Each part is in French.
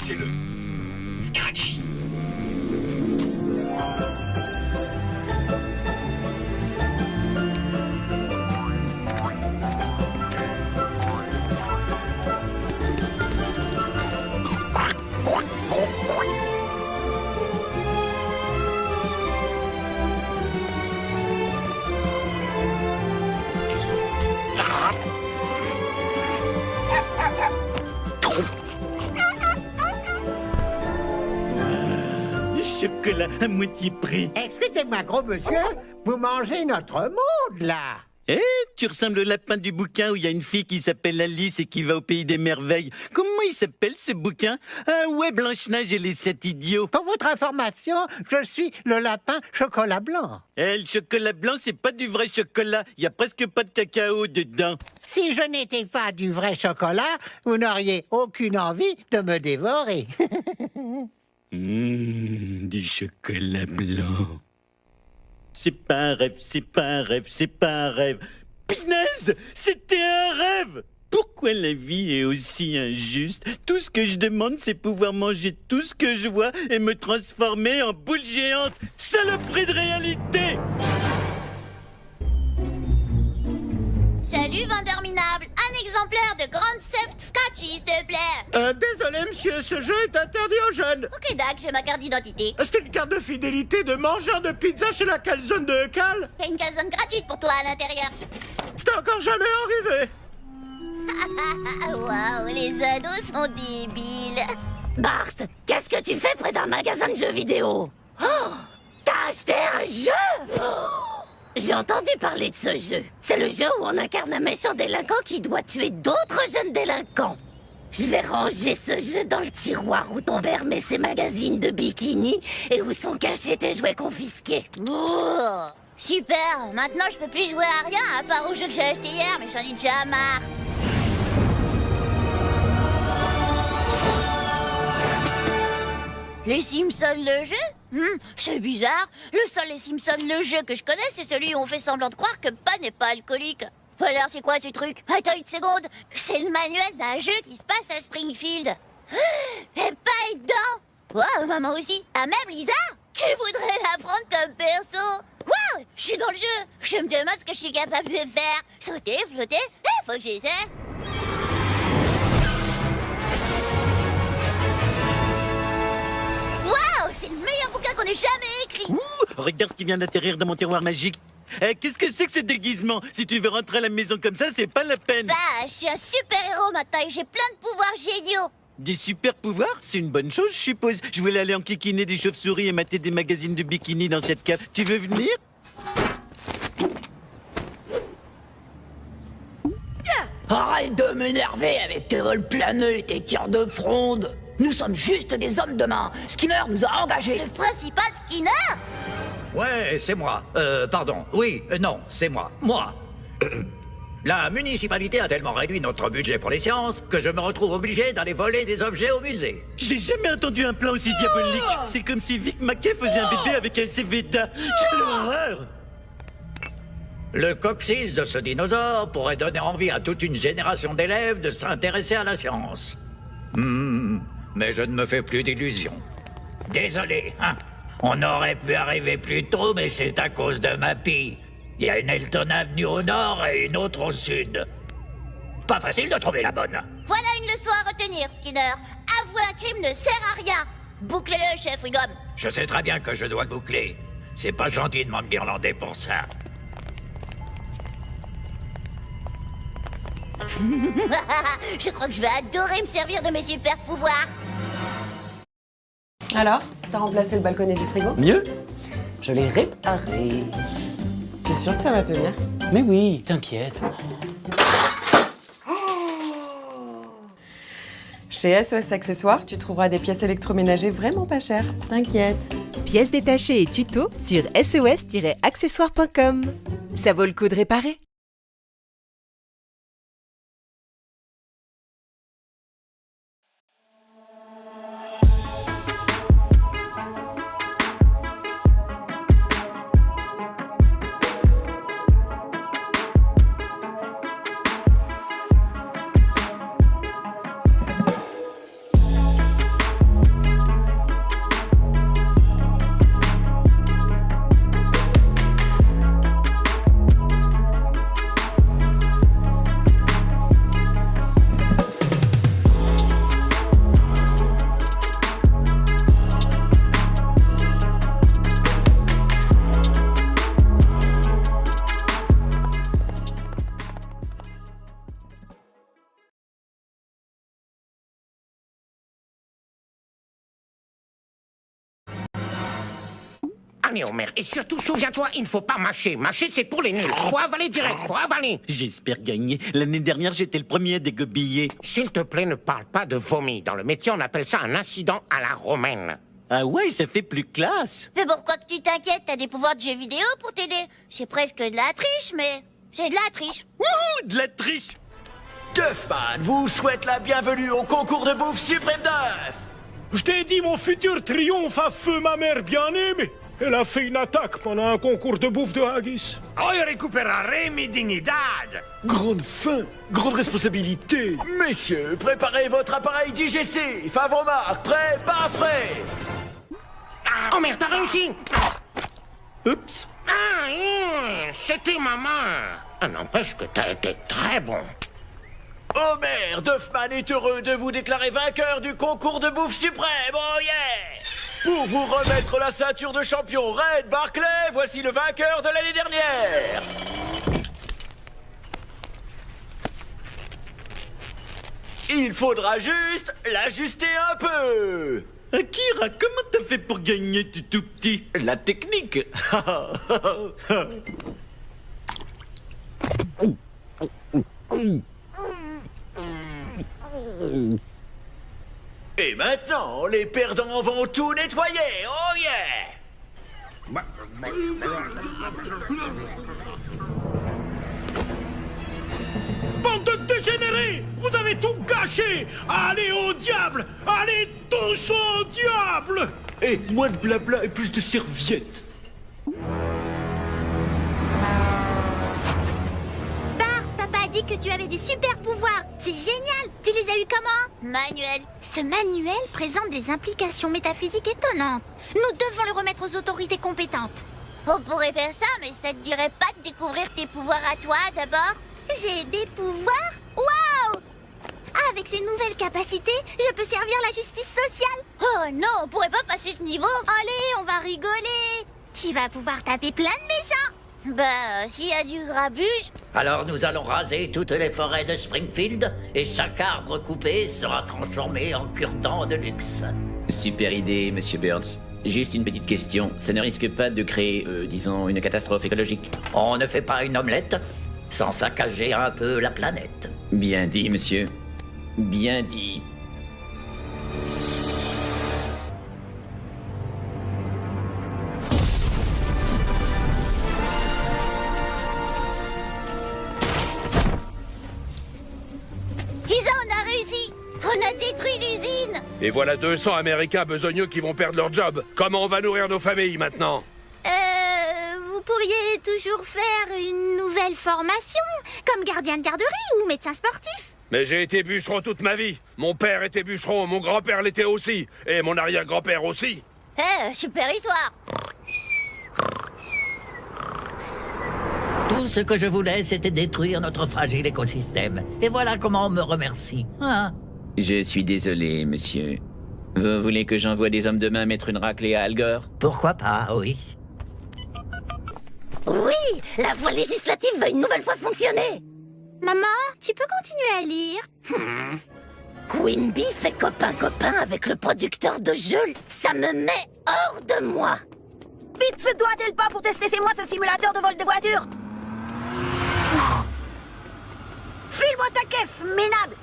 achetez-le. Scratchy. Du chocolat à moitié prix. Excusez-moi, gros monsieur, vous mangez notre monde, là. Eh, tu ressembles au lapin du bouquin où il y a une fille qui s'appelle Alice et qui va au pays des merveilles. Comment il s'appelle ce bouquin? Ah ouais, Blanche-Neige et les 7 idiots. Pour votre information, je suis le lapin chocolat blanc. Eh, le chocolat blanc, c'est pas du vrai chocolat. Il y a presque pas de cacao dedans. Si je n'étais pas du vrai chocolat, vous n'auriez aucune envie de me dévorer. Du chocolat blanc. C'est pas un rêve, c'est pas un rêve, c'est pas un rêve. Pinaise, c'était un rêve. Pourquoi la vie est aussi injuste? Tout ce que je demande, c'est pouvoir manger tout ce que je vois et me transformer en boule géante. Saloperie de réalité! Salut, vendeur minable. Un exemplaire de Grand Theft Scratchy, s'il te plaît. Désolé, monsieur, ce jeu est interdit aux jeunes. Ok, Doc, j'ai ma carte d'identité. C'est une carte de fidélité de mangeur de pizza chez la calzone de Cal. T'as une calzone gratuite pour toi à l'intérieur. C'était encore jamais arrivé. Waouh, les ados sont débiles. Bart, qu'est-ce que tu fais près d'un magasin de jeux vidéo? Oh, t'as acheté un jeu? Oh, j'ai entendu parler de ce jeu. C'est le jeu où on incarne un méchant délinquant qui doit tuer d'autres jeunes délinquants. Je vais ranger ce jeu dans le tiroir où ton père met ses magazines de bikini et où sont cachés tes jouets confisqués. Oh, super, maintenant je peux plus jouer à rien à part au jeu que j'ai acheté hier, mais j'en ai déjà marre. Les Simpsons le jeu? C'est bizarre. Le seul Les Simpsons le jeu que je connais, c'est celui où on fait semblant de croire que Pan n'est pas alcoolique. Alors c'est quoi ce truc? Attends une seconde. C'est le manuel d'un jeu qui se passe à Springfield. Et pas est dedans. Waouh, maman aussi. Ah, même Lisa, qui voudrait la prendre comme perso. Waouh, je suis dans le jeu. Je me demande ce que je suis capable de faire. Sauter, flotter, faut que j'essaie. Waouh, c'est le meilleur bouquin qu'on ait jamais écrit. Ouh, regarde ce qui vient d'atterrir dans mon tiroir magique. Eh, qu'est-ce que c'est que ce déguisement? Si tu veux rentrer à la maison comme ça, c'est pas la peine. Bah, je suis un super-héros maintenant et j'ai plein de pouvoirs géniaux. Des super pouvoirs? C'est une bonne chose, je suppose. Je voulais aller enquiquiner des chauves-souris et mater des magazines de bikini dans cette cave. Tu veux venir? Arrête de m'énerver avec tes vols planés et tes tirs de fronde. Nous sommes juste des hommes de main. Skinner nous a engagés. Le principal Skinner? Ouais, c'est moi. Pardon. Oui, non, c'est moi. Moi. La municipalité a tellement réduit notre budget pour les sciences que je me retrouve obligé d'aller voler des objets au musée. J'ai jamais entendu un plan aussi diabolique. C'est comme si Vic Mackey faisait un bébé avec un Cvda. Quelle horreur! Le coccyx de ce dinosaure pourrait donner envie à toute une génération d'élèves de s'intéresser à la science. Mais je ne me fais plus d'illusions. Désolé, hein. On aurait pu arriver plus tôt, mais c'est à cause de ma pie. Il y a une Elton Avenue au nord et une autre au sud. Pas facile de trouver la bonne. Voilà une leçon à retenir, Skinner. Avouer un crime ne sert à rien. Bouclez-le, chef Wiggum. Je sais très bien que je dois le boucler. C'est pas gentil de m'enguirlander pour ça. Je crois que je vais adorer me servir de mes super pouvoirs. Alors, t'as remplacé le balconnet du frigo? Mieux, je l'ai réparé. T'es sûr que ça va tenir? Mais oui, t'inquiète. Chez SOS Accessoires, tu trouveras des pièces électroménagers vraiment pas chères. T'inquiète. Pièces détachées et tutos sur sos-accessoires.com. Ça vaut le coup de réparer. Allez, Homer, et surtout, souviens-toi, il ne faut pas mâcher. Mâcher, c'est pour les nuls. Faut avaler direct, faut avaler. J'espère gagner. L'année dernière, j'étais le premier à dégobiller. S'il te plaît, ne parle pas de vomi. Dans le métier, on appelle ça un incident à la romaine. Ah ouais, ça fait plus classe. Mais pourquoi que tu t'inquiètes? T'as des pouvoirs de jeux vidéo pour t'aider. C'est presque de la triche, mais c'est de la triche. Wouhou, de la triche. Duffman vous souhaite la bienvenue au concours de bouffe suprême d'œuf. Je t'ai dit, mon futur triomphe a feu ma mère bien-aimée. Elle a fait une attaque pendant un concours de bouffe de haggis. Hoy recuperaré mi dignidad. Grande faim, grande responsabilité. Messieurs, préparez votre appareil digestif. À vos marques, prêts, pas frais. Homer, t'as réussi. Oups. C'était ma main. N'empêche que t'as été très bon. Homer, Duffman est heureux de vous déclarer vainqueur du concours de bouffe suprême. Oh yeah! Pour vous remettre la ceinture de champion Red Barclay, voici le vainqueur de l'année dernière. Il faudra juste l'ajuster un peu. Akira, comment t'as fait pour gagner, t'es tout petit? La technique. Et maintenant, les perdants vont tout nettoyer. Oh yeah! Bande de dégénérés! Vous avez tout gâché! Allez au diable! Allez tous au diable! Et moins de blabla et plus de serviettes. Bart, papa a dit que tu avais des super pouvoirs. C'est génial. Tu les as eu comment? Manuel. Ce manuel présente des implications métaphysiques étonnantes. Nous devons le remettre aux autorités compétentes. On pourrait faire ça, mais ça te dirait pas de découvrir tes pouvoirs à toi d'abord? J'ai des pouvoirs? Waouh! Avec ces nouvelles capacités, je peux servir la justice sociale. Oh non, on pourrait pas passer ce niveau. Allez, on va rigoler. Tu vas pouvoir taper plein de méchants. Bah, s'il y a du grabuge. Alors nous allons raser toutes les forêts de Springfield et chaque arbre coupé sera transformé en cure-dent de luxe. Super idée, monsieur Burns. Juste une petite question. Ça ne risque pas de créer, disons, une catastrophe écologique? On ne fait pas une omelette sans saccager un peu la planète. Bien dit, monsieur. Bien dit. Isa, on a réussi. On a détruit l'usine. Et voilà 200 Américains besogneux qui vont perdre leur job. Comment on va nourrir nos familles maintenant? Vous pourriez toujours faire une nouvelle formation, comme gardien de garderie ou médecin sportif. Mais j'ai été bûcheron toute ma vie. Mon père était bûcheron, mon grand-père l'était aussi. Et mon arrière-grand-père aussi. Super histoire. Tout ce que je voulais, c'était détruire notre fragile écosystème. Et voilà comment on me remercie. Hein? Je suis désolé, monsieur. Vous voulez que j'envoie des hommes de main mettre une raclée à Al Gore? Pourquoi pas, oui. Oui, la voie législative va une nouvelle fois fonctionner. Maman, tu peux continuer à lire? Queen Bee fait copain-copain avec le producteur de jeux. Ça me met hors de moi. Vite, se doit-elle pas pour tester c'est moi ce simulateur de vol de voiture? File-moi ta caisse, minable!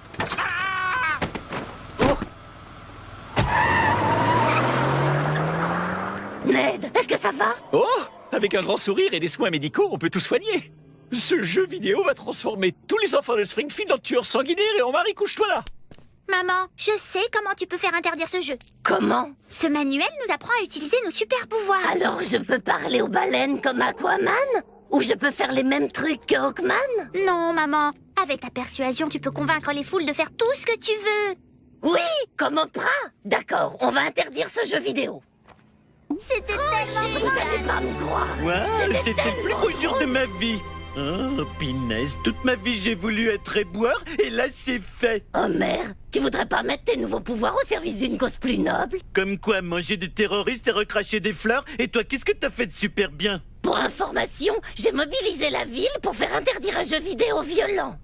Ned, est-ce que ça va? Oh! Avec un grand sourire et des soins médicaux, on peut tout soigner. Ce jeu vidéo va transformer tous les enfants de Springfield en tueurs sanguinaires et en mari couche-toi là. Maman, je sais comment tu peux faire interdire ce jeu. Comment? Ce manuel nous apprend à utiliser nos super pouvoirs. Alors je peux parler aux baleines comme Aquaman? Ou je peux faire les mêmes trucs que Hawkman? Non, maman. Avec ta persuasion, tu peux convaincre les foules de faire tout ce que tu veux. Oui, comme Oprah. D'accord, on va interdire ce jeu vidéo. C'était tellement Vous allez pas me croire. Ouais, c'était le plus beau jour de ma vie. Oh, pinaise, toute ma vie j'ai voulu être éboueur et là c'est fait. Homer, tu voudrais pas mettre tes nouveaux pouvoirs au service d'une cause plus noble? Comme quoi, manger des terroristes et recracher des fleurs. Et toi, qu'est-ce que t'as fait de super bien? Pour information, j'ai mobilisé la ville pour faire interdire un jeu vidéo violent.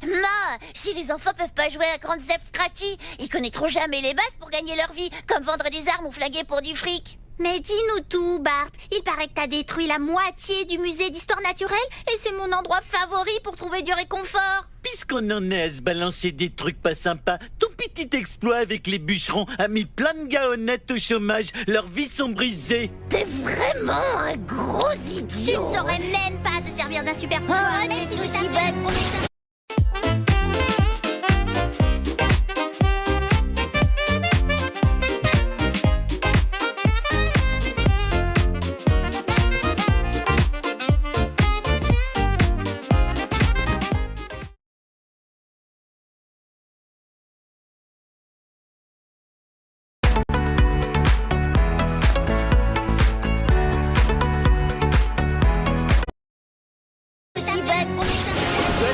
Si les enfants peuvent pas jouer à Grand Theft Scratchy, ils connaîtront jamais les bases pour gagner leur vie, comme vendre des armes ou flaguer pour du fric. Mais dis-nous tout, Bart. Il paraît que t'as détruit la moitié du musée d'histoire naturelle et c'est mon endroit favori pour trouver du réconfort. Puisqu'on en est à se balancer des trucs pas sympas, ton petit exploit avec les bûcherons a mis plein de gars honnêtes au chômage. Leurs vies sont brisées. T'es vraiment un gros idiot. Tu ne saurais même pas te servir d'un super pouvoir. Oh, mais c'est aussi bête, professeur.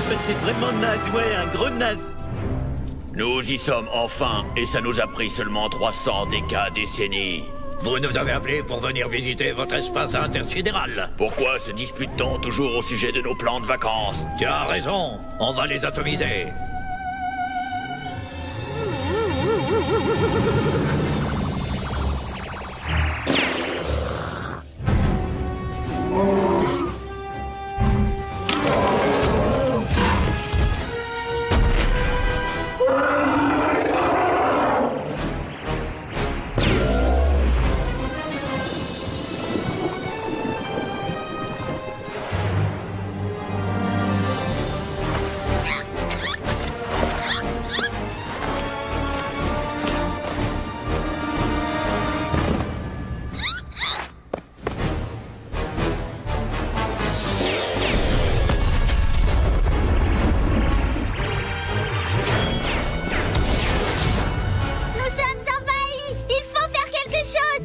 Ouais, t'es vraiment naze, ouais, un gros naze. Nous y sommes enfin, et ça nous a pris seulement 300 décennies. Vous nous avez appelés pour venir visiter votre espace intersidéral. Pourquoi se dispute-t-on toujours au sujet de nos plans de vacances? Tu as raison, on va les atomiser.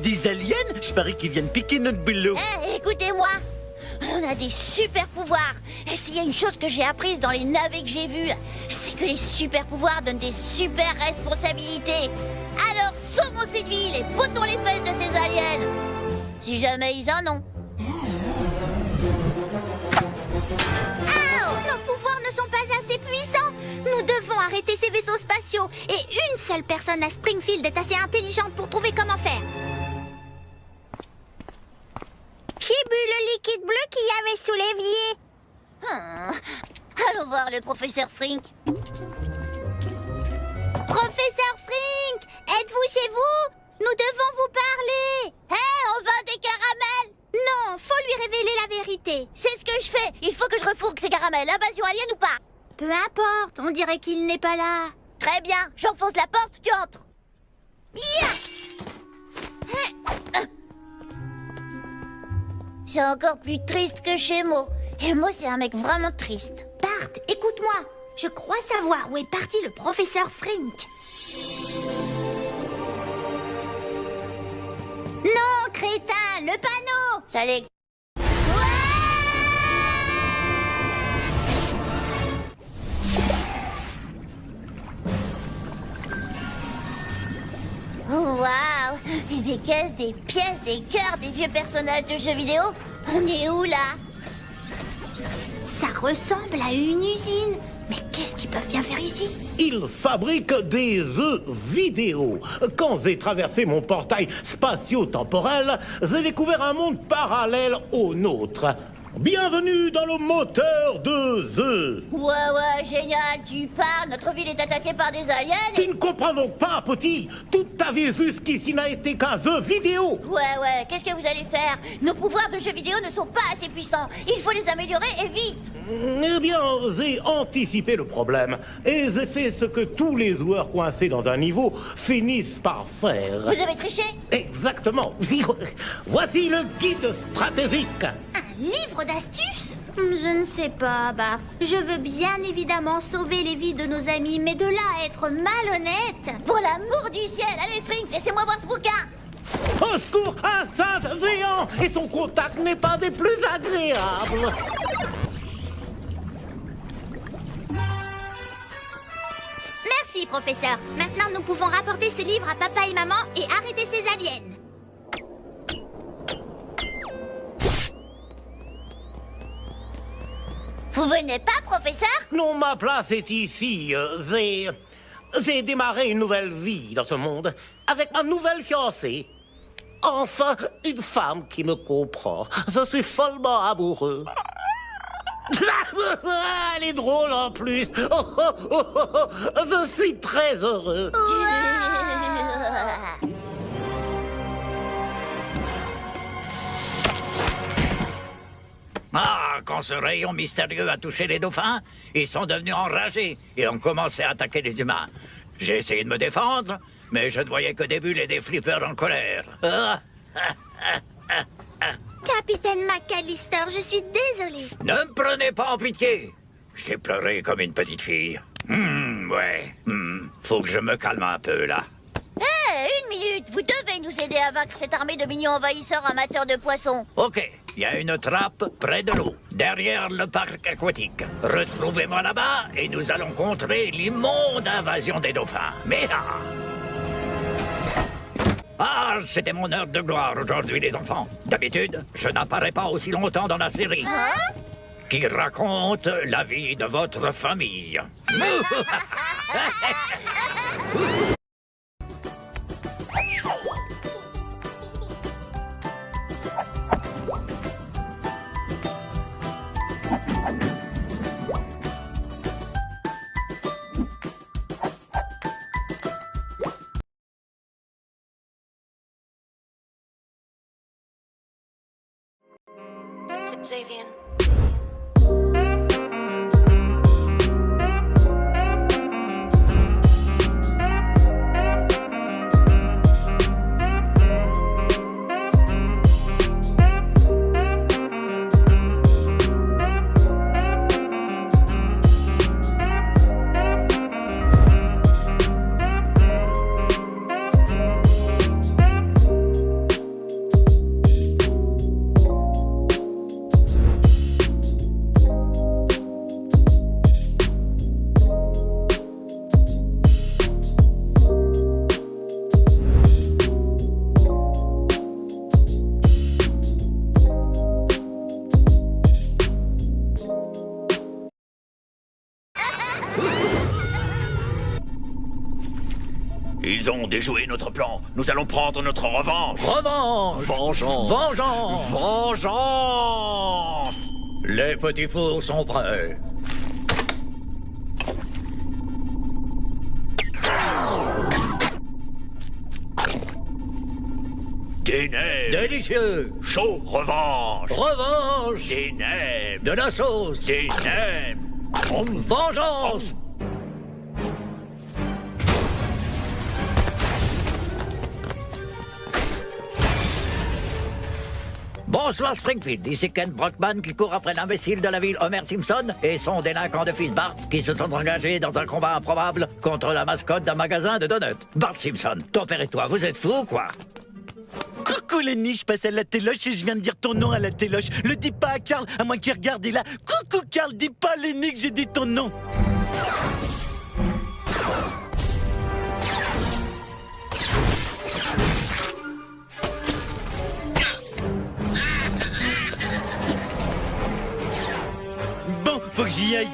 Des aliens? Je parie qu'ils viennent piquer notre boulot. Écoutez-moi, on a des super pouvoirs. Et s'il y a une chose que j'ai apprise dans les navets que j'ai vus, c'est que les super pouvoirs donnent des super responsabilités. Alors sauvons cette ville et boutons les fesses de ces aliens. Si jamais ils en ont. Nos pouvoirs ne sont pas assez puissants. Nous devons arrêter ces vaisseaux spatiaux. Et une seule personne à Springfield est assez intelligente pour trouver comment faire. Qui but le liquide bleu qu'il y avait sous l'évier? Allons voir le professeur Frink. Professeur Frink, êtes-vous chez vous? Nous devons vous parler. On vend des caramels? Non, faut lui révéler la vérité. C'est ce que je fais. Il faut que je refourgue ces caramels. Invasion alien ou pas? Peu importe, on dirait qu'il n'est pas là. Très bien, j'enfonce la porte, tu entres. C'est encore plus triste que chez Mo. Et Mo, c'est un mec vraiment triste. Bart, écoute-moi. Je crois savoir où est parti le professeur Frink. Non, crétin, le panneau. Ça les... Oh, waouh! Des caisses, des pièces, des cœurs, des vieux personnages de jeux vidéo. On est où, là? Ça ressemble à une usine. Mais qu'est-ce qu'ils peuvent bien faire ici? Ils fabriquent des jeux vidéo. Quand j'ai traversé mon portail spatio-temporel, j'ai découvert un monde parallèle au nôtre. Bienvenue dans le moteur de jeu. Ouais, génial, tu parles. Notre ville est attaquée par des aliens. Tu ne comprends donc pas, petit. Toute ta vie jusqu'ici n'a été qu'un jeu vidéo. Ouais, qu'est-ce que vous allez faire? Nos pouvoirs de jeux vidéo ne sont pas assez puissants. Il faut les améliorer et vite. Eh bien, j'ai anticipé le problème. Et j'ai fait ce que tous les joueurs coincés dans un niveau finissent par faire. Vous avez triché? Exactement. Voici le guide stratégique. Un livre d'astuces? Je ne sais pas, Bart. Je veux bien évidemment sauver les vies de nos amis, mais de là à être malhonnête... Pour l'amour du ciel, allez Frink, laissez-moi voir ce bouquin. Au secours, un singe géant. Et son contact n'est pas des plus agréables. Merci, professeur. Maintenant, nous pouvons rapporter ce livre à papa et maman et arrêter ces aliens. Vous venez pas, professeur? Non, ma place est ici. J'ai démarré une nouvelle vie dans ce monde avec ma nouvelle fiancée. Enfin, une femme qui me comprend. Je suis follement amoureux. Elle est drôle en plus. Je suis très heureux. Ah, quand ce rayon mystérieux a touché les dauphins, ils sont devenus enragés et ont commencé à attaquer les humains. J'ai essayé de me défendre, mais je ne voyais que des bulles et des flippers en colère. Capitaine McAllister, je suis désolée. Ne me prenez pas en pitié. J'ai pleuré comme une petite fille. Faut que je me calme un peu, là. Hé, une minute. Vous devez nous aider à vaincre cette armée de mignons envahisseurs amateurs de poissons. Ok, il y a une trappe près de l'eau, derrière le parc aquatique. Retrouvez-moi là-bas et nous allons contrer l'immonde invasion des dauphins. Mais c'était mon heure de gloire aujourd'hui, les enfants. D'habitude, je n'apparais pas aussi longtemps dans la série. Qui raconte la vie de votre famille. Xavier. Ils ont déjoué notre plan. Nous allons prendre notre revanche. Revanche! Vengeance! Vengeance! Vengeance! Les petits fours sont prêts. Des nems! Délicieux! Chaud! Revanche! Revanche! Des nems! De la sauce! Des nems! Vengeance! Bonsoir Springfield, ici Ken Brockman qui court après l'imbécile de la ville Homer Simpson et son délinquant de fils Bart qui se sont engagés dans un combat improbable contre la mascotte d'un magasin de donuts. Bart Simpson, ton père et toi, vous êtes fous ou quoi? Coucou Lenny, je passe à la téloche et je viens de dire ton nom à la téloche. Le dis pas à Carl, à moins qu'il regarde et là. Coucou Carl, dis pas à Lenny que j'ai dit ton nom. Bon, faut que j'y aille.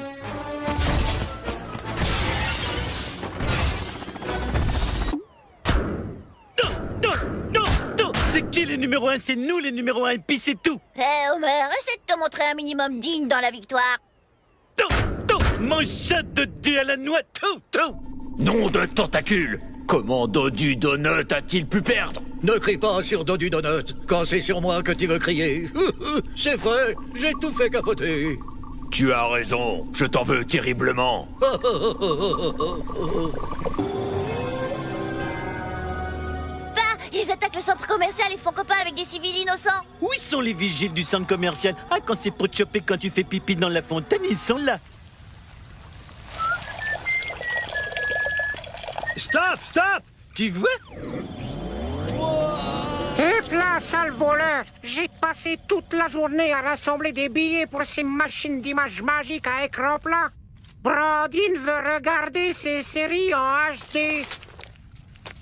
C'est qui les numéros 1? C'est nous les numéros 1 et puis c'est tout. Hé Homer, essaie de te montrer un minimum digne dans la victoire. Mon chat de Dieu à la noix, tout. Nom de tentacule. Comment Dodu Donut a-t-il pu perdre? Ne crie pas sur Dodu Donut quand c'est sur moi que tu veux crier. C'est vrai, j'ai tout fait capoter. Tu as raison, je t'en veux terriblement. Ils attaquent le centre commercial et font copain avec des civils innocents. Où sont les vigiles du centre commercial? Ah, quand c'est pour te choper quand tu fais pipi dans la fontaine, ils sont là. Stop! Tu vois? Hé là, sale voleur! J'ai passé toute la journée à rassembler des billets pour ces machines d'image magiques à écran plat. Brandine veut regarder ces séries en HD.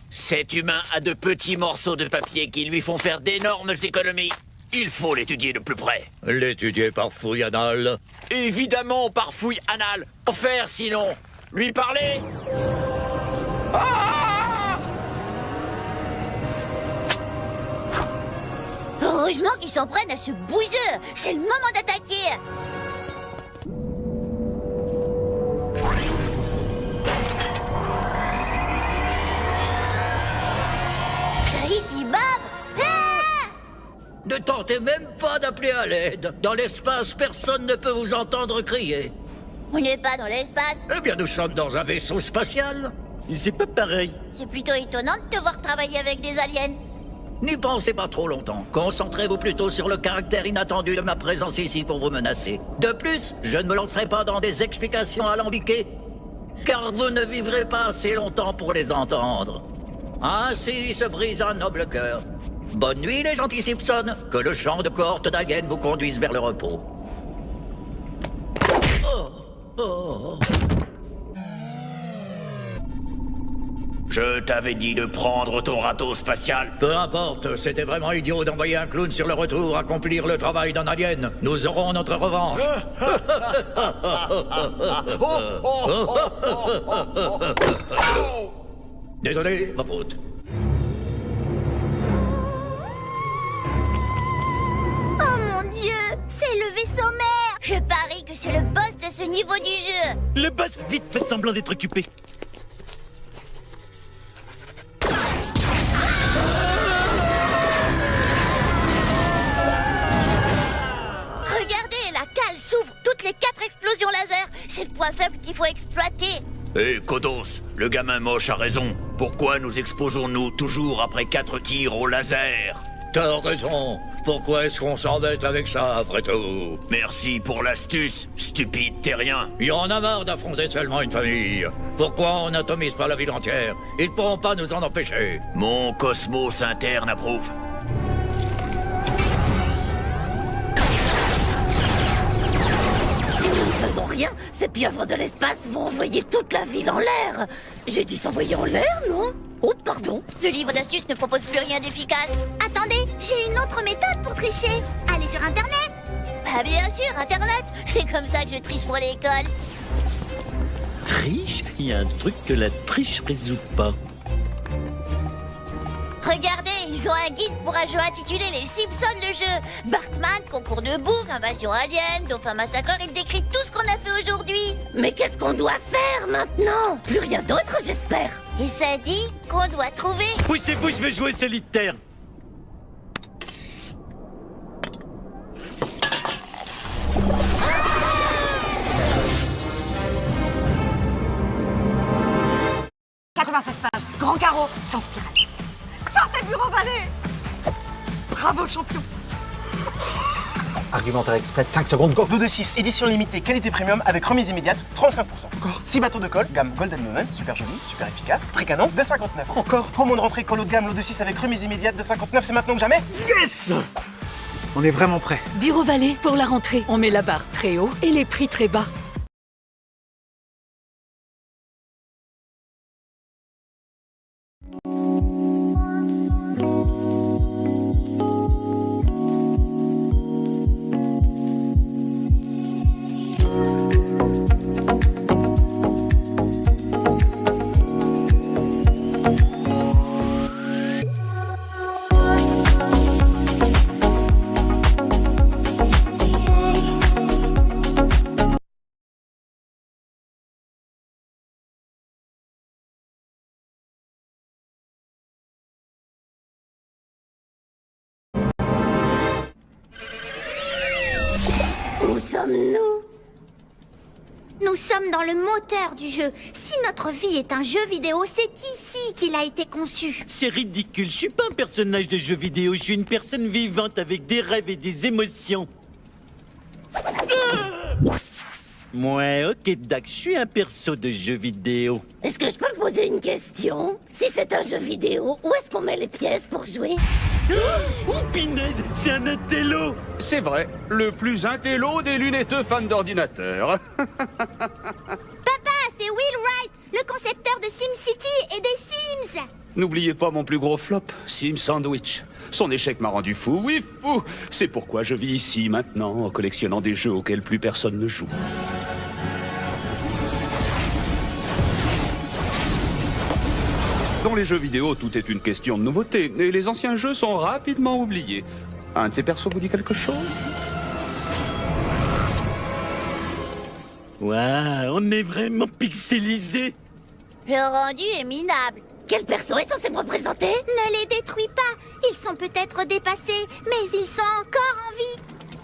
Cet humain a de petits morceaux de papier qui lui font faire d'énormes économies. Il faut l'étudier de plus près. L'étudier par fouille anale? Évidemment par fouille anale. En faire sinon. Lui parler? Heureusement qu'ils s'en prennent à ce bouseux. C'est le moment d'attaquer. Tahiti Bob. Ne tentez même pas d'appeler à l'aide. Dans l'espace, personne ne peut vous entendre crier. On n'est pas dans l'espace. Eh bien, nous sommes dans un vaisseau spatial. C'est pas pareil. C'est plutôt étonnant de te voir travailler avec des aliens. N'y pensez pas trop longtemps. Concentrez-vous plutôt sur le caractère inattendu de ma présence ici pour vous menacer. De plus, je ne me lancerai pas dans des explications alambiquées, car vous ne vivrez pas assez longtemps pour les entendre. Ainsi se brise un noble cœur. Bonne nuit, les gentils Simpsons. Que le chant de cohorte d'aliens vous conduise vers le repos. Oh. Je t'avais dit de prendre ton râteau spatial. Peu importe, c'était vraiment idiot d'envoyer un clown sur le retour accomplir le travail d'un alien. Nous aurons notre revanche. Désolé, ma faute. Oh mon Dieu, c'est le vaisseau mère. Je parie que c'est le boss de ce niveau du jeu. Le boss, vite, faites semblant d'être occupé. Regardez, la cale s'ouvre, toutes les 4 explosions laser. C'est le point faible qu'il faut exploiter. Hé, Kodos, le gamin moche a raison. Pourquoi nous exposons-nous toujours après 4 tirs au laser? T'as raison. Pourquoi est-ce qu'on s'embête avec ça, après tout? Merci pour l'astuce, stupide terrien. Il y en a marre d'affronter seulement une famille. Pourquoi on atomise pas la ville entière? Ils pourront pas nous en empêcher. Mon cosmos interne approuve. Si nous ne faisons rien, ces pieuvres de l'espace vont envoyer toute la ville en l'air. J'ai dit s'envoyer en l'air, non? Oh, pardon. Le livre d'astuces ne propose plus rien d'efficace. Attendez, j'ai une autre méthode pour tricher. Allez sur Internet. Bah bien sûr, Internet. C'est comme ça que je triche pour l'école. Triche? Il y a un truc que la triche résout pas. Regardez, ils ont un guide pour un jeu intitulé Les Simpsons le jeu. Bartman, concours de bouffe, invasion alien, dauphin massacreur, il décrit tout ce qu'on a fait aujourd'hui. Mais qu'est-ce qu'on doit faire maintenant? Plus rien d'autre, j'espère. Et ça dit qu'on doit trouver... Poussez-vous, je veux jouer solitaire. « 96 pages, grand carreau, sans spirale. Ça, c'est Bureau Vallée. Bravo, champion. Argumentaire express, 5 secondes, go. 226, édition limitée, qualité premium avec remise immédiate, 35%. Encore. 6 bateaux de colle, gamme Golden Moment, super joli, super efficace. Prix canon, de 59. Encore. Promo de rentrée colo de gamme, lot de 6 avec remise immédiate de 59, c'est maintenant que jamais. Yes! On est vraiment prêt. Bureau Vallée, pour la rentrée, on met la barre très haut et les prix très bas. Où sommes-nous? Nous sommes dans le moteur du jeu. Si notre vie est un jeu vidéo, c'est ici qu'il a été conçu. C'est ridicule, je suis pas un personnage de jeu vidéo, je suis une personne vivante avec des rêves et des émotions. Ouais, ok, Dac, je suis un perso de jeu vidéo. Est-ce que je peux me poser une question? Si c'est un jeu vidéo, où est-ce qu'on met les pièces pour jouer? Oh, pinaise, c'est un intello. C'est vrai, le plus intello des lunetteux fans d'ordinateur. Papa, c'est Will Wright, le concepteur de SimCity et des Sims. N'oubliez pas mon plus gros flop, Sim Sandwich. Son échec m'a rendu fou, oui fou. C'est pourquoi je vis ici maintenant, en collectionnant des jeux auxquels plus personne ne joue. Dans les jeux vidéo, tout est une question de nouveauté, et les anciens jeux sont rapidement oubliés. Un de tes persos vous dit quelque chose? Waouh, on est vraiment pixelisé. Le rendu est minable. Quel perso est censé me représenter? Ne les détruis pas. Ils sont peut-être dépassés, mais ils sont encore en vie.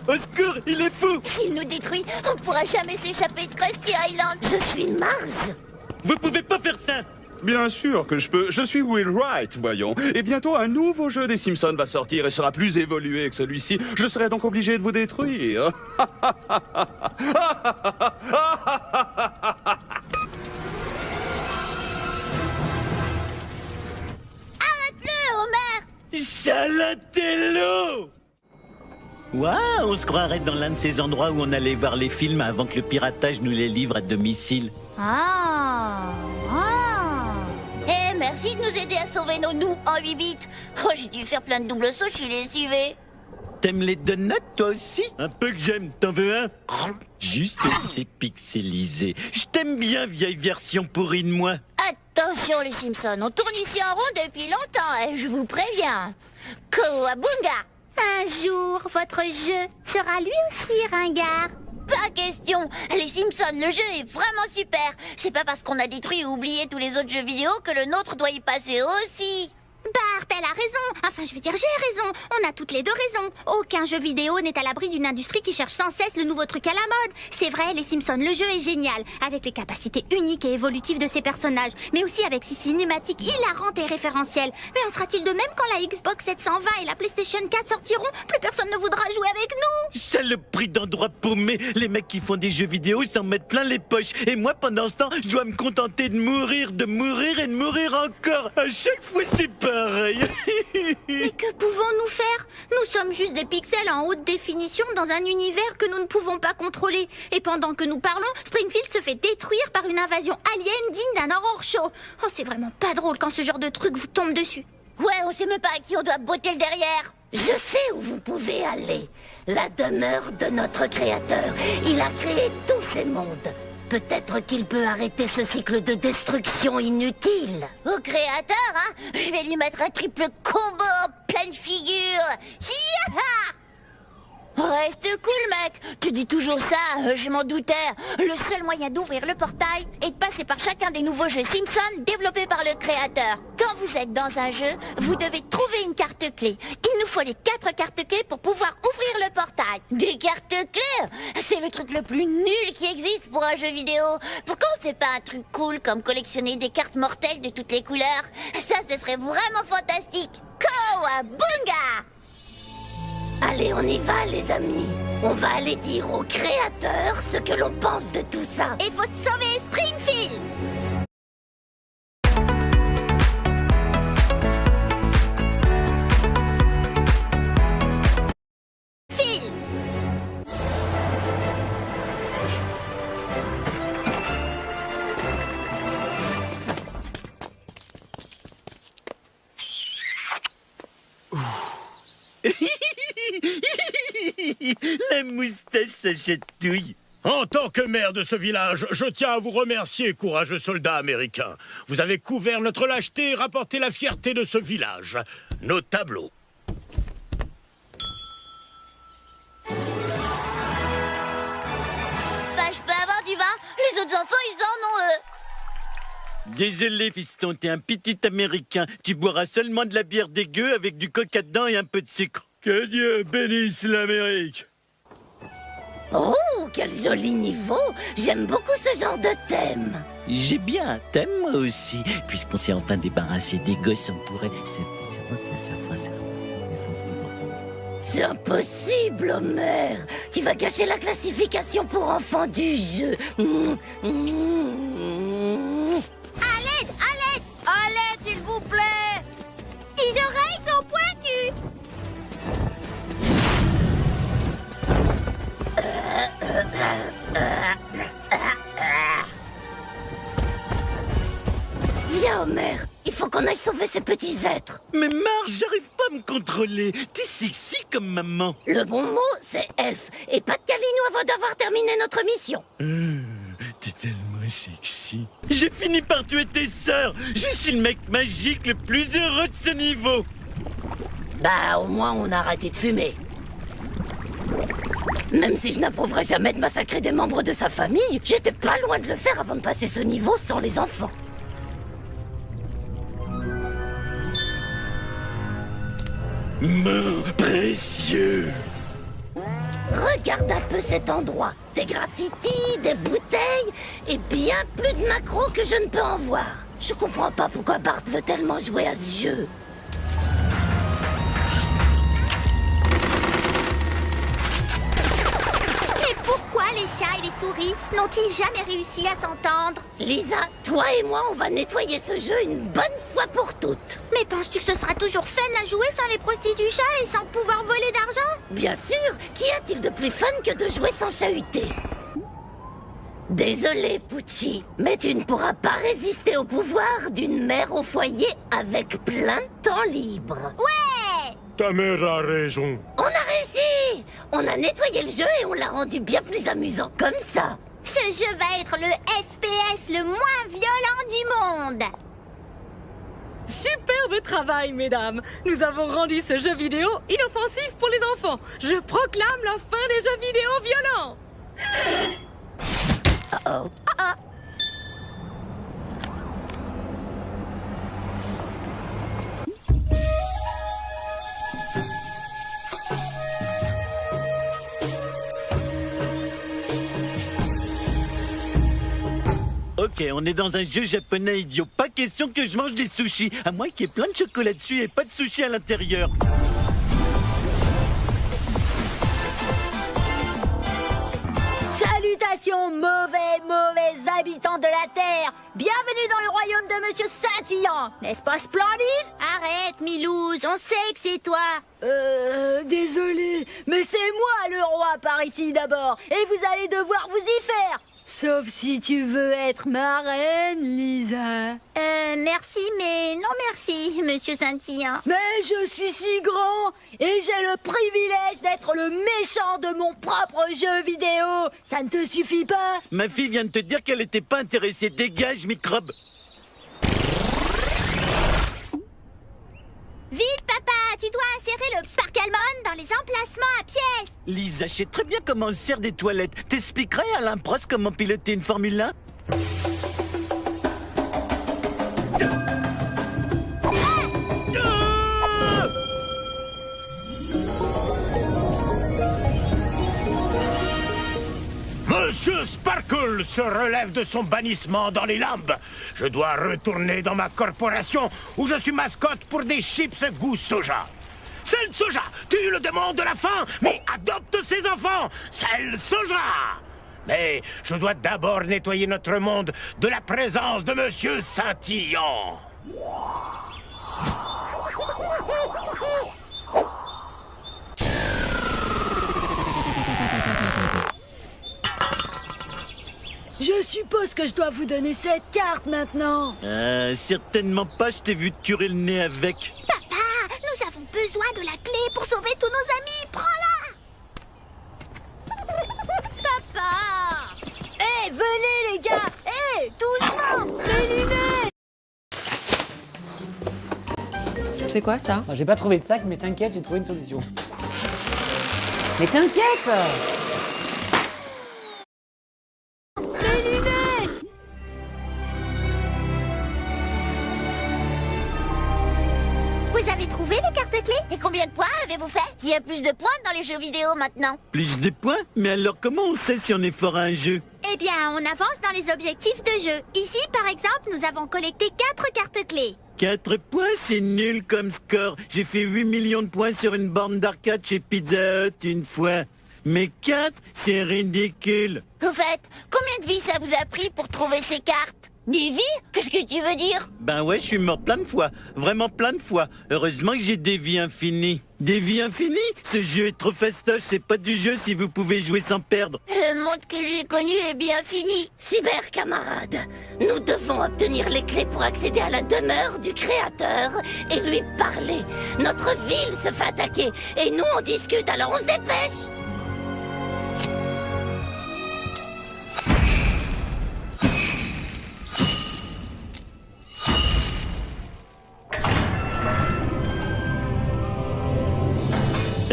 Encore, il est fou. S'il nous détruit, on pourra jamais s'échapper de Krusty Island. Je suis une marge. Vous pouvez pas faire ça. Bien sûr que je peux. Je suis Will Wright, voyons. Et bientôt, un nouveau jeu des Simpsons va sortir et sera plus évolué que celui-ci. Je serai donc obligé de vous détruire. Arrête-le, Homer. Salatello! Waouh, on se croirait dans l'un de ces endroits où on allait voir les films avant que le piratage nous les livre à domicile. Eh, merci de nous aider à sauver nos nous en 8 bits. Oh, j'ai dû faire plein de doubles sauts, je suis lessivé. T'aimes les donuts, toi aussi? Un peu que j'aime, t'en veux un? Juste assez pixelisé. Je t'aime bien, vieille version pourrie de moi. Attention, les Simpsons, on tourne ici en rond depuis longtemps, et je vous préviens. Kowabunga! Un jour, votre jeu sera lui aussi ringard. Pas question. Les Simpsons, le jeu est vraiment super. C'est pas parce qu'on a détruit ou oublié tous les autres jeux vidéo que le nôtre doit y passer aussi. Bart, elle a raison. Enfin, je veux dire, j'ai raison. On a toutes les deux raison. Aucun jeu vidéo n'est à l'abri d'une industrie qui cherche sans cesse le nouveau truc à la mode. C'est vrai, les Simpsons, le jeu est génial, avec les capacités uniques et évolutives de ses personnages, mais aussi avec ses cinématiques hilarantes et référentielles. Mais en sera-t-il de même quand la Xbox 720 et la PlayStation 4 sortiront? Plus personne ne voudra jouer avec nous. Saloperie d'endroit paumé. Les mecs qui font des jeux vidéo s'en mettent plein les poches. Et moi, pendant ce temps, je dois me contenter de mourir et de mourir encore. À chaque fois, c'est pareil. Mais que pouvons-nous faire? Nous sommes juste des pixels en haute définition dans un univers que nous ne pouvons pas contrôler. Et pendant que nous parlons, Springfield se fait détruire par une invasion alien digne d'un horror show. Oh, c'est vraiment pas drôle quand ce genre de truc vous tombe dessus. Ouais, on sait même pas à qui on doit botter le derrière. Je sais où vous pouvez aller. La demeure de notre créateur. Il a créé tous ces mondes. Peut-être qu'il peut arrêter ce cycle de destruction inutile. Au créateur, hein? Je vais lui mettre un triple combo en pleine figure. Hiha! Reste cool, mec. Tu dis toujours ça, je m'en doutais. Le seul moyen d'ouvrir le portail est de passer par chacun des nouveaux jeux Simpsons développés par le créateur. Quand vous êtes dans un jeu, vous devez trouver une carte clé. Il nous faut les 4 cartes clés pour pouvoir ouvrir le portail. Des cartes clés? C'est le truc le plus nul qui existe pour un jeu vidéo. Pourquoi on fait pas un truc cool comme collectionner des cartes mortelles de toutes les couleurs? Ça, ce serait vraiment fantastique. Kowabunga! Allez, on y va, les amis. On va aller dire au créateur ce que l'on pense de tout ça. Il faut sauver Springfield! La moustache, ça chatouille. En tant que maire de ce village, je tiens à vous remercier, courageux soldats américains. Vous avez couvert notre lâcheté et rapporté la fierté de ce village. Nos tableaux. Bah, je peux avoir du vin? Les autres enfants, ils en ont, eux. Désolé, fiston, t'es un petit américain. Tu boiras seulement de la bière dégueu avec du coca dedans et un peu de sucre. Que Dieu bénisse l'Amérique. Oh, quel joli niveau! J'aime beaucoup ce genre de thème. J'ai bien un thème, moi aussi. Puisqu'on s'est enfin débarrassé des gosses, on pourrait... C'est impossible, Homer. Tu vas gâcher la classification pour enfants du jeu. À l'aide! À l'aide! À l'aide, s'il vous plaît! Les oreilles sont pointues! Viens, Homer. Il faut qu'on aille sauver ces petits êtres. Mais Marge, j'arrive pas à me contrôler. T'es sexy comme maman. Le bon mot, c'est elfe. Et pas de câlins avant d'avoir terminé notre mission. T'es tellement sexy. J'ai fini par tuer tes sœurs. Je suis le mec magique le plus heureux de ce niveau. Bah, au moins, on a arrêté de fumer. Même si je n'approuverais jamais de massacrer des membres de sa famille, j'étais pas loin de le faire avant de passer ce niveau sans les enfants. Mon précieux. Regarde un peu cet endroit. Des graffitis, des bouteilles, et bien plus de macros que je ne peux en voir. Je comprends pas pourquoi Bart veut tellement jouer à ce jeu. Pourquoi les chats et les souris n'ont-ils jamais réussi à s'entendre? Lisa, toi et moi, on va nettoyer ce jeu une bonne fois pour toutes. Mais penses-tu que ce sera toujours fun à jouer sans les prostituts chats et sans pouvoir voler d'argent? Bien sûr, qu'y a-t-il de plus fun que de jouer sans chahuter? Désolé, Pucci, mais tu ne pourras pas résister au pouvoir d'une mère au foyer avec plein de temps libre. Ouais! Ta mère a raison. On a réussi! On a nettoyé le jeu et on l'a rendu bien plus amusant comme ça. Ce jeu va être le FPS le moins violent du monde. Superbe travail, mesdames. Nous avons rendu ce jeu vidéo inoffensif pour les enfants. Je proclame la fin des jeux vidéo violents. Uh-oh. Ok, on est dans un jeu japonais idiot. Pas question que je mange des sushis, à moins qu'il y ait plein de chocolat dessus et pas de sushis à l'intérieur. Salutations, mauvais habitants de la Terre. Bienvenue dans le royaume de Monsieur Scintillant. N'est-ce pas splendide? Arrête, Milouz, on sait que c'est toi. Désolé, mais c'est moi le roi par ici d'abord, et vous allez devoir vous y faire. Sauf si tu veux être ma reine, Lisa. Merci, mais non merci, Monsieur Scintillant. Mais je suis si grand et j'ai le privilège d'être le méchant de mon propre jeu vidéo. Ça ne te suffit pas? Ma fille vient de te dire qu'elle était pas intéressée. Dégage, microbe. Vite, papa, tu dois insérer le Sparklemon dans les emplacements à pièces. Lisa, je sais très bien comment on sert des toilettes. T'expliquerais à l'impros comment piloter une Formule 1? Monsieur Sparkle se relève de son bannissement dans les limbes. Je dois retourner dans ma corporation où je suis mascotte pour des chips goût soja. C'est le soja, tue le démon de la faim, mais adopte ses enfants. C'est le soja. Mais je dois d'abord nettoyer notre monde de la présence de Monsieur Scintillant. Je suppose que je dois vous donner cette carte maintenant. Certainement pas, je t'ai vu te curer le nez avec. Papa, nous avons besoin de la clé pour sauver tous nos amis. Prends-la. Papa. Hé, venez les gars. Hé, doucement. Les lunettes. C'est quoi ça? J'ai pas trouvé de sac, mais t'inquiète, j'ai trouvé une solution. Mais t'inquiète! Vous avez trouvé les cartes clés? Et combien de points avez-vous fait? Il y a plus de points dans les jeux vidéo maintenant. Plus de points? Mais alors comment on sait si on est fort à un jeu? Eh bien, on avance dans les objectifs de jeu. Ici, par exemple, nous avons collecté 4 cartes clés. 4 points, c'est nul comme score. J'ai fait 8 millions de points sur une borne d'arcade chez Pizza Hut une fois. Mais 4, c'est ridicule. Au fait, combien de vies ça vous a pris pour trouver ces cartes? Des vies? Qu'est-ce que tu veux dire? Ben ouais, je suis mort plein de fois. Vraiment plein de fois. Heureusement que j'ai des vies infinies. Des vies infinies? Ce jeu est trop fastoche, c'est pas du jeu si vous pouvez jouer sans perdre. Le monde que j'ai connu est bien fini. Cyber camarades, nous devons obtenir les clés pour accéder à la demeure du créateur et lui parler. Notre ville se fait attaquer et nous on discute, alors on se dépêche.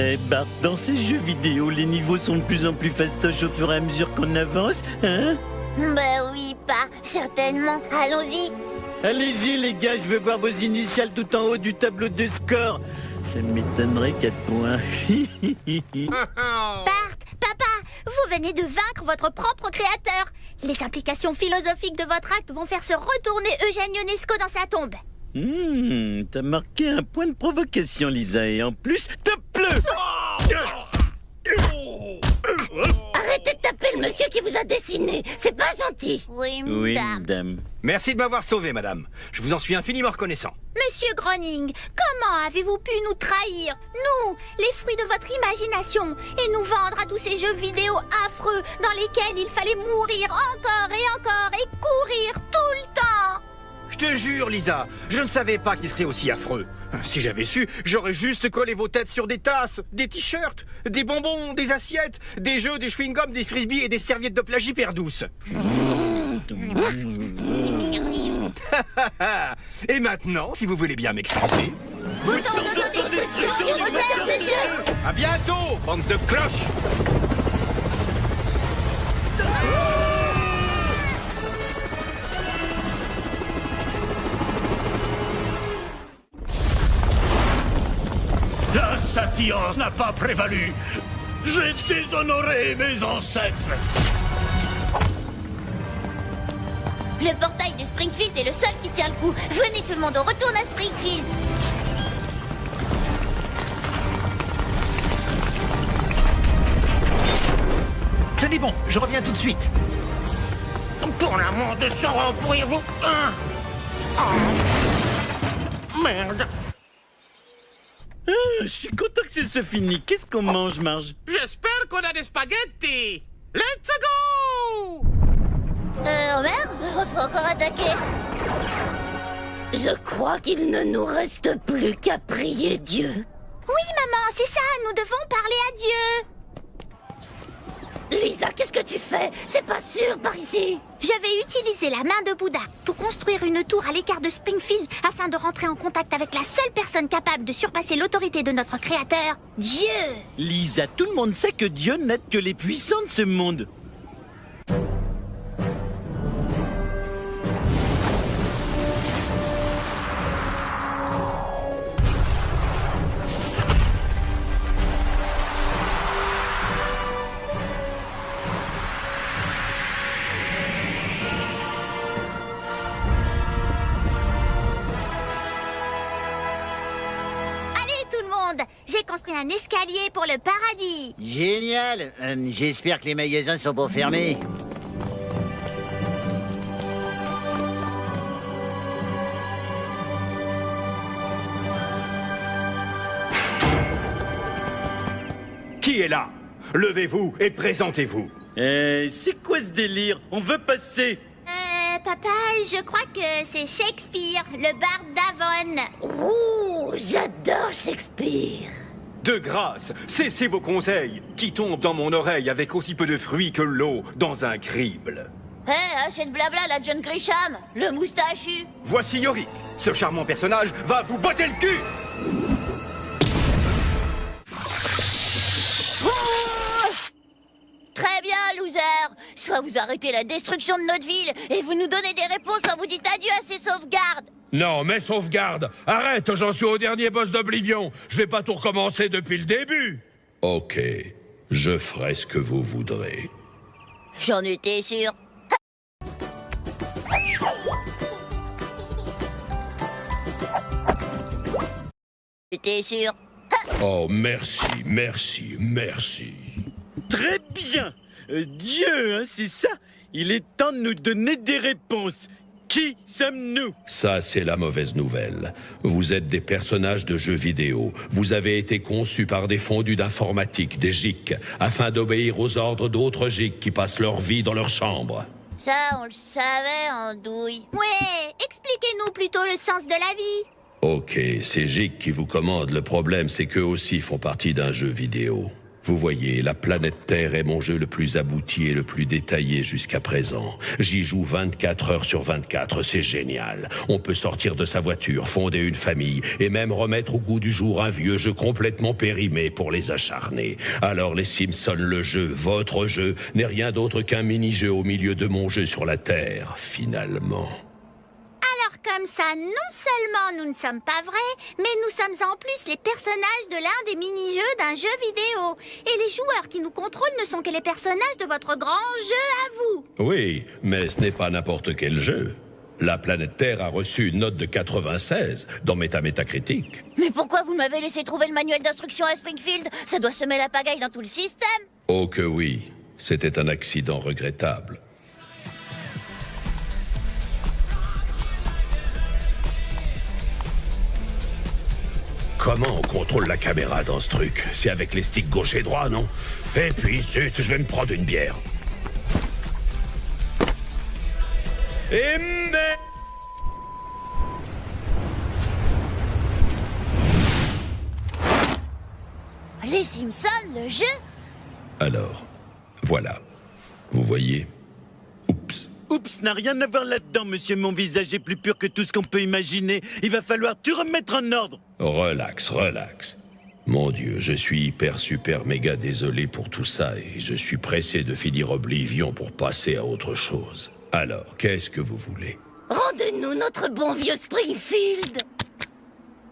Eh Bart, dans ces jeux vidéo, les niveaux sont de plus en plus fastoches au fur et à mesure qu'on avance, hein? Bah oui, pas certainement. Allons-y. Allez-y les gars, je veux voir vos initiales tout en haut du tableau de score. Ça m'étonnerait 4 points. Bart, papa, vous venez de vaincre votre propre créateur. Les implications philosophiques de votre acte vont faire se retourner Eugène Ionesco dans sa tombe. T'as marqué un point de provocation, Lisa, et en plus, tape-le! Arrêtez de taper le monsieur qui vous a dessiné. C'est pas gentil. Oui, Oui, madame. Merci de m'avoir sauvé, madame. Je vous en suis infiniment reconnaissant. Monsieur Groening, comment avez-vous pu nous trahir, nous, les fruits de votre imagination, et nous vendre à tous ces jeux vidéo affreux dans lesquels il fallait mourir encore et courir tout le temps? Je te jure, Lisa, je ne savais pas qu'il serait aussi affreux. Si j'avais su, j'aurais juste collé vos têtes sur des tasses, des t-shirts, des bonbons, des assiettes, des jeux, des chewing-gums, des frisbees et des serviettes de plage hyper douces. Et maintenant, si vous voulez bien m'expliquer... À bientôt, bande de cloches! La satience n'a pas prévalu. J'ai déshonoré mes ancêtres. Le portail de Springfield est le seul qui tient le coup. Venez tout le monde, on retourne à Springfield. Tenez bon, je reviens tout de suite. Pour l'amour de Sauron, pourriez-vous... Oh. Merde. Je suis content que ce soit fini. Qu'est-ce qu'on mange, Marge? J'espère qu'on a des spaghettis. Let's go! Merde, on se fait encore attaquer. Je crois qu'il ne nous reste plus qu'à prier Dieu. Oui, maman, c'est ça, nous devons parler à Dieu. Lisa, qu'est-ce que tu fais? C'est pas sûr par ici. Je vais utiliser la main de Bouddha pour construire une tour à l'écart de Springfield afin de rentrer en contact avec la seule personne capable de surpasser l'autorité de notre créateur, Dieu. Lisa, tout le monde sait que Dieu n'aide que les puissants de ce monde. J'ai construit un escalier pour le paradis. Génial. J'espère que les magasins sont pas fermés. Qui est là? Levez-vous et présentez-vous. C'est quoi ce délire? On veut passer. Papa, je crois que c'est Shakespeare, le barde d'Avon. Oh, j'adore Shakespeare. De grâce, cessez vos conseils qui tombent dans mon oreille avec aussi peu de fruits que l'eau dans un crible. Hé, assez de blabla, la John Grisham, le moustachu. Voici Yorick. Ce charmant personnage va vous botter le cul. Très bien, loser. Soit vous arrêtez la destruction de notre ville et vous nous donnez des réponses, soit vous dites adieu à ces sauvegardes. Non, mais sauvegarde. Arrête, j'en suis au dernier boss d'Oblivion. Je vais pas tout recommencer depuis le début. Ok, je ferai ce que vous voudrez. J'en étais sûr. J'étais sûr. Oh, merci, merci, merci. Très bien. Dieu, hein, c'est ça. Il est temps de nous donner des réponses. Qui sommes-nous? Ça, c'est la mauvaise nouvelle. Vous êtes des personnages de jeux vidéo. Vous avez été conçus par des fondus d'informatique, des geeks, afin d'obéir aux ordres d'autres geeks qui passent leur vie dans leur chambre. Ça, on le savait, Andouille. Ouais, expliquez-nous plutôt le sens de la vie. Ok, c'est geeks qui vous commandent. Le problème, c'est qu'eux aussi font partie d'un jeu vidéo. Vous voyez, la planète Terre est mon jeu le plus abouti et le plus détaillé jusqu'à présent. J'y joue 24 heures sur 24, c'est génial. On peut sortir de sa voiture, fonder une famille et même remettre au goût du jour un vieux jeu complètement périmé pour les acharnés. Alors les Simpsons, le jeu, votre jeu, n'est rien d'autre qu'un mini-jeu au milieu de mon jeu sur la Terre, finalement. Comme ça, non seulement nous ne sommes pas vrais, mais nous sommes en plus les personnages de l'un des mini-jeux d'un jeu vidéo. Et les joueurs qui nous contrôlent ne sont que les personnages de votre grand jeu à vous. Oui, mais ce n'est pas n'importe quel jeu. La planète Terre a reçu une note de 96 dans Métacritique. Mais pourquoi vous m'avez laissé trouver le manuel d'instruction à Springfield? Ça doit semer la pagaille dans tout le système. Oh que oui, c'était un accident regrettable. Comment on contrôle la caméra dans ce truc? C'est avec les sticks gauche et droit, non? Et puis, zut, je vais me prendre une bière. Et mais... Les Simpsons, le jeu? Alors, voilà. Vous voyez? Oups, n'a rien à voir là-dedans, monsieur. Mon visage est plus pur que tout ce qu'on peut imaginer. Il va falloir tout remettre en ordre. Relax, relax. Mon Dieu, je suis hyper, super, méga désolé pour tout ça et je suis pressé de finir Oblivion pour passer à autre chose. Alors, qu'est-ce que vous voulez? Rendez-nous notre bon vieux Springfield.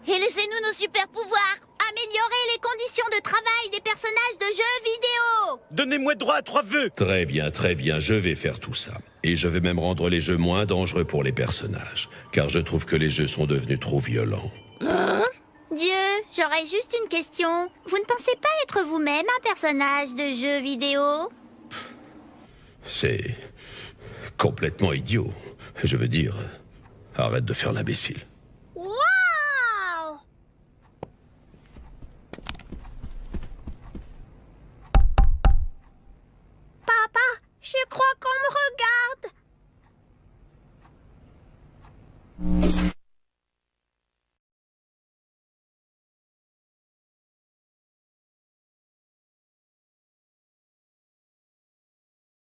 Et laissez-nous nos super pouvoirs. Améliorer les conditions de travail des personnages de jeux vidéo. Donnez-moi droit à 3 vœux. Très bien, je vais faire tout ça. Et je vais même rendre les jeux moins dangereux pour les personnages, car je trouve que les jeux sont devenus trop violents. Hein? Dieu, j'aurais juste une question. Vous ne pensez pas être vous-même un personnage de jeu vidéo? C'est complètement idiot. Je veux dire, arrête de faire l'imbécile. Waouh! Papa, je crois qu'on me regarde.